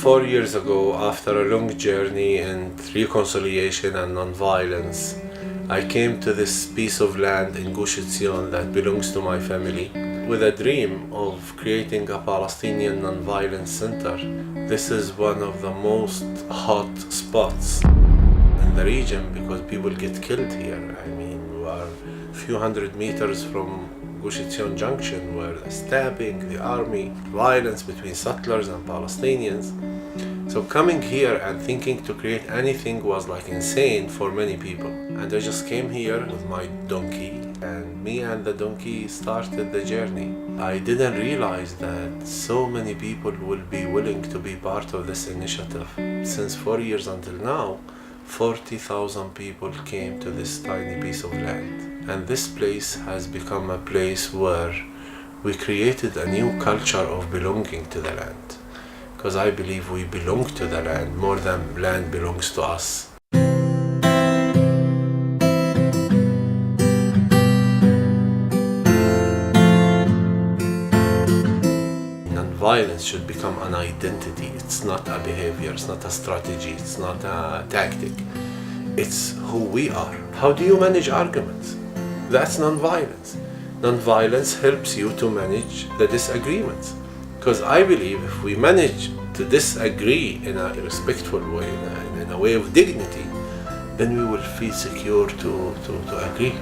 4 years ago, after a long journey in reconciliation and non-violence, I came to this piece of land in Gush Etzion that belongs to my family with a dream of creating a Palestinian non-violence center. This is one of the most hot spots in the region because people get killed here. I mean, we are a few hundred meters from Gush Etzion Junction, where the stabbing, the army, violence between settlers and Palestinians. So coming here and thinking to create anything was like insane for many people. And I just came here with my donkey, and me and the donkey started the journey. I didn't realize that so many people will be willing to be part of this initiative. Since 4 years until now, 40,000 people came to this tiny piece of land. And this place has become a place where we created a new culture of belonging to the land. Because I believe we belong to the land more than land belongs to us. Non-violence should become an identity. It's not a behavior, it's not a strategy, it's not a tactic. It's who we are. How do you manage arguments? That's non-violence. Non-violence helps you to manage the disagreements. Because I believe if we manage to disagree in a respectful way, in a way of dignity, then we will feel secure to agree.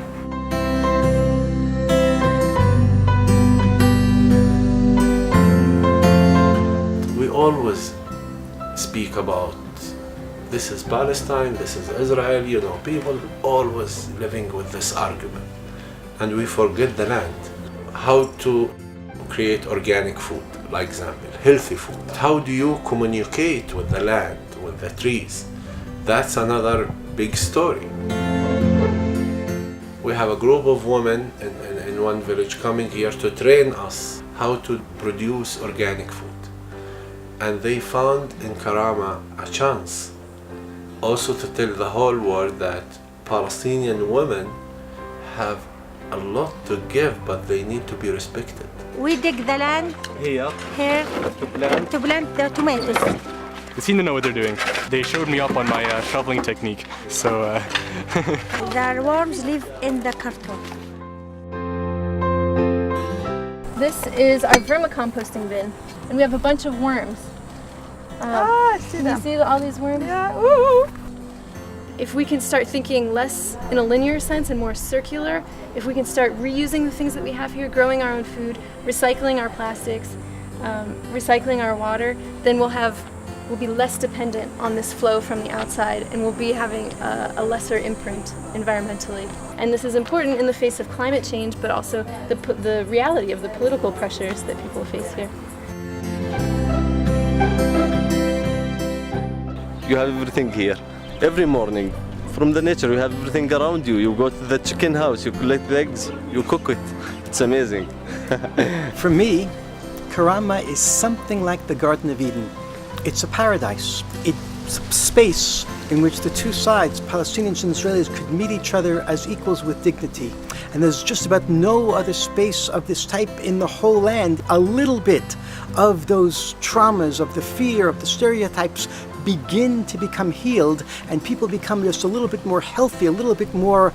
We always speak about this is Palestine, this is Israel, people always living with this argument. And we forget the land. How to create organic food, like example, healthy food. How do you communicate with the land, with the trees? That's another big story. We have a group of women in one village coming here to train us how to produce organic food. And they found in Karama a chance also to tell the whole world that Palestinian women have a lot to give, but they need to be respected. We dig the land here to plant the tomatoes. They seem to know what they're doing. They showed me up on my shoveling technique, so... The worms live in the carton. This is our vermicomposting bin, and we have a bunch of worms. I see Can them. you see all these worms? Yeah. Ooh. If we can start thinking less in a linear sense and more circular, if we can start reusing the things that we have here, growing our own food, recycling our plastics, recycling our water, then we'll be less dependent on this flow from the outside, and we'll be having a lesser imprint environmentally. And this is important in the face of climate change, but also the reality of the political pressures that people face here. You have everything here. Every morning, from the nature, you have everything around you. You go to the chicken house, you collect the eggs, you cook it. It's amazing. For me, Karama is something like the Garden of Eden. It's a paradise. It's a space in which the two sides, Palestinians and Israelis, could meet each other as equals with dignity. And there's just about no other space of this type in the whole land. A little bit of those traumas, of the fear, of the stereotypes begin to become healed, and people become just a little bit more healthy, a little bit more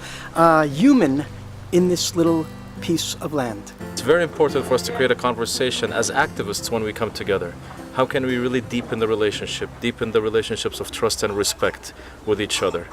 human in this little piece of land. It's very important for us to create a conversation as activists when we come together. How can we really deepen the relationships of trust and respect with each other?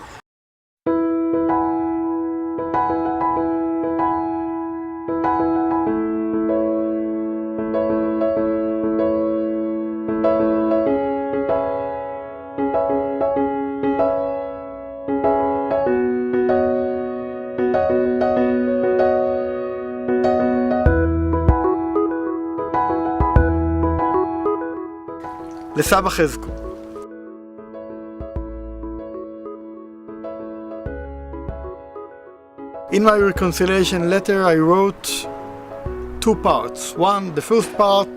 לסבא חזקו. In my reconciliation letter I wrote two parts. The first part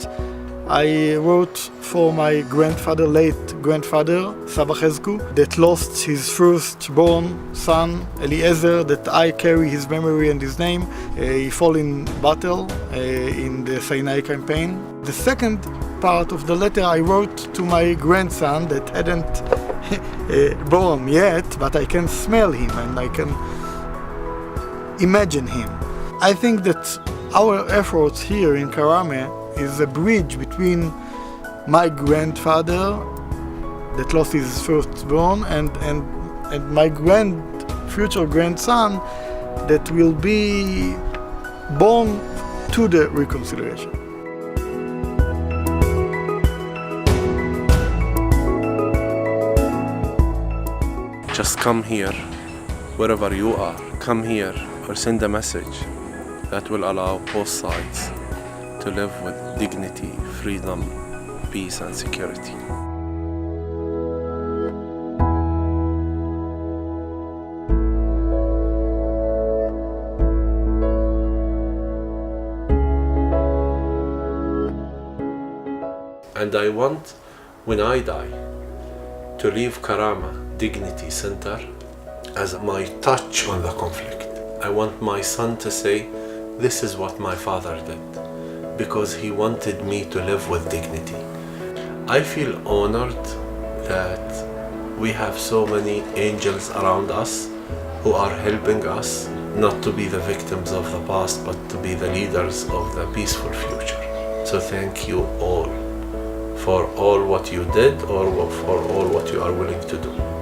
I wrote for my grandfather, late grandfather, Saba Chezku, that lost his firstborn son, Eliezer, that I carry his memory and his name. He fell in battle in the Sinai campaign. The second part of the letter I wrote to my grandson that hadn't born yet, but I can smell him and I can imagine him. I think that our efforts here in Karame is a bridge between my grandfather that lost his firstborn and my future grandson that will be born to the reconciliation. Just come here, wherever you are. Come here or send a message that will allow both sides to live with dignity, freedom, peace and security. And I want, when I die, to leave Karama Dignity Center as my touch on the conflict. I want my son to say, this is what my father did, because he wanted me to live with dignity. I feel honored that we have so many angels around us who are helping us not to be the victims of the past, but to be the leaders of the peaceful future. So thank you all for all what you did or for all what you are willing to do.